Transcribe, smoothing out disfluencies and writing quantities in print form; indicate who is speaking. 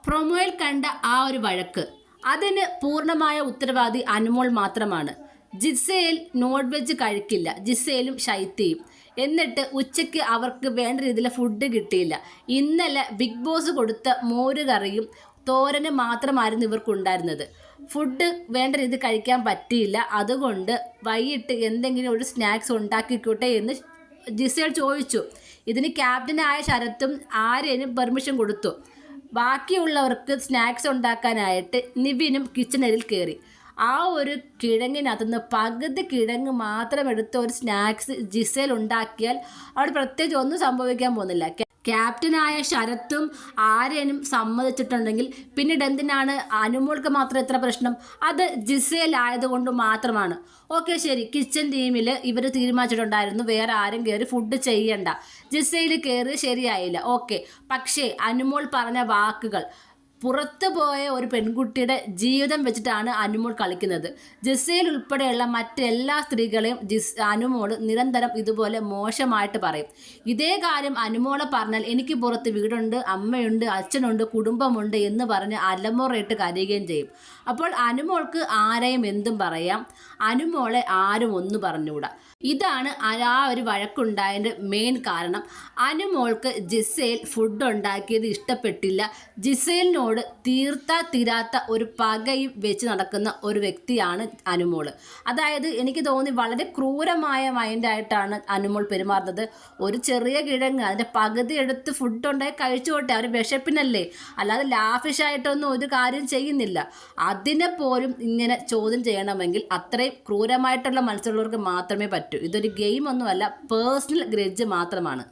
Speaker 1: പ്രൊമോയിൽ കണ്ട ആ ഒരു വഴക്ക്, അതിന് പൂർണ്ണമായ ഉത്തരവാദി അനുമോൾ മാത്രമാണ്. ജിസേൽ നോൺ വെജ് കഴിക്കില്ല, ജിസേലും ശൈത്യയും. എന്നിട്ട് ഉച്ചയ്ക്ക് അവർക്ക് വേണ്ട രീതിയിൽ ഫുഡ് കിട്ടിയില്ല. ഇന്നലെ ബിഗ് ബോസ് കൊടുത്ത മോരുകറിയും തോരന് മാത്രമായിരുന്നു ഇവർക്കുണ്ടായിരുന്നത്. ഫുഡ് വേണ്ട രീതി കഴിക്കാൻ പറ്റിയില്ല. അതുകൊണ്ട് വൈകിട്ട് എന്തെങ്കിലും ഒരു സ്നാക്സ് ഉണ്ടാക്കിക്കോട്ടെ എന്ന് ജിസേൽ ചോദിച്ചു. ഇതിന് ക്യാപ്റ്റനായ ശരത്തും ആര്യനും പെർമിഷൻ കൊടുത്തു. ബാക്കിയുള്ളവർക്ക് സ്നാക്സ് ഉണ്ടാക്കാനായിട്ട് നിവിനും കിച്ചണിൽ കയറി. ആ ഒരു കിഴങ്ങിനകത്തുനിന്ന് പകുതി കിഴങ്ങ് മാത്രം എടുത്ത ഒരു സ്നാക്സ് ജിസേൽ ഉണ്ടാക്കിയാൽ അവിടെ പ്രത്യേകിച്ച് ഒന്നും സംഭവിക്കാൻ പോകുന്നില്ല. ക്യാപ്റ്റനായ ശരത്തും ആര്യനും സമ്മതിച്ചിട്ടുണ്ടെങ്കിൽ പിന്നീട് എന്തിനാണ് അനുമോൾക്ക് മാത്രം എത്ര പ്രശ്നം? അത് ജിസേൽ ആയതുകൊണ്ട് മാത്രമാണ്. ഓക്കെ, ശരി, കിച്ചൺ ടീമിൽ ഇവർ തീരുമാനിച്ചിട്ടുണ്ടായിരുന്നു വേറെ ആരും കയറി ഫുഡ് ചെയ്യണ്ട, ജിസേൽ കയറി ശരിയായില്ല. ഓക്കെ, പക്ഷേ അനുമോൾ പറഞ്ഞ വാക്കുകൾ, പുറത്തു പോയ ഒരു പെൺകുട്ടിയുടെ ജീവിതം വെച്ചിട്ടാണ് അനുമോൾ കളിക്കുന്നത്. ജിസേൽ ഉൾപ്പെടെയുള്ള മറ്റെല്ലാ സ്ത്രീകളെയും അനുമോൾ നിരന്തരം ഇതുപോലെ മോശമായിട്ട് പറയും. ഇതേ കാര്യം അനുമോളെ പറഞ്ഞാൽ എനിക്ക് പുറത്ത് വീടുണ്ട്, അമ്മയുണ്ട്, അച്ഛനുണ്ട്, കുടുംബമുണ്ട് എന്ന് പറഞ്ഞ് അലമുറയിട്ട് കരയുകയും ചെയ്യും. അപ്പോൾ അനുമോൾക്ക് ആരെയും എന്തും പറയാം, അനുമോളെ ആരും ഒന്നും പറഞ്ഞുകൂടാ. ഇതാണ് ആ ഒരു വഴക്കുണ്ടായതിൻ്റെ മെയിൻ കാരണം. അനുമോൾക്ക് ജിസേൽ ഫുഡ് ഉണ്ടാക്കിയത് ഇഷ്ടപ്പെട്ടില്ല. ജിസേലിനോട് തീരാത്ത ഒരു പകയും വെച്ച് നടക്കുന്ന ഒരു വ്യക്തിയാണ് അനുമോൾ. അതായത് എനിക്ക് തോന്നി വളരെ ക്രൂരമായ മൈൻഡായിട്ടാണ് അനുമോൾ പെരുമാറുന്നത്. ഒരു ചെറിയ കിഴങ്ങ് അതിൻ്റെ പകുതി എടുത്ത് ഫുഡ് ഉണ്ടാക്കി കഴിച്ചോട്ടെ, അവർ വിശപ്പിനല്ലേ, അല്ലാതെ ലാഫിഷായിട്ടൊന്നും ഒരു കാര്യം ചെയ്യുന്നില്ല. അതിനെ പോലും ഇങ്ങനെ ചോദ്യം ചെയ്യണമെങ്കിൽ അത്രയും ക്രൂരമായിട്ടുള്ള മനസ്സുള്ളവർക്ക് മാത്രമേ പറ്റൂ. ഇതൊരു ഗെയിം ഒന്നുമല്ല, പേഴ്സണൽ ഗ്രഡ്ജ് മാത്രമാണ്.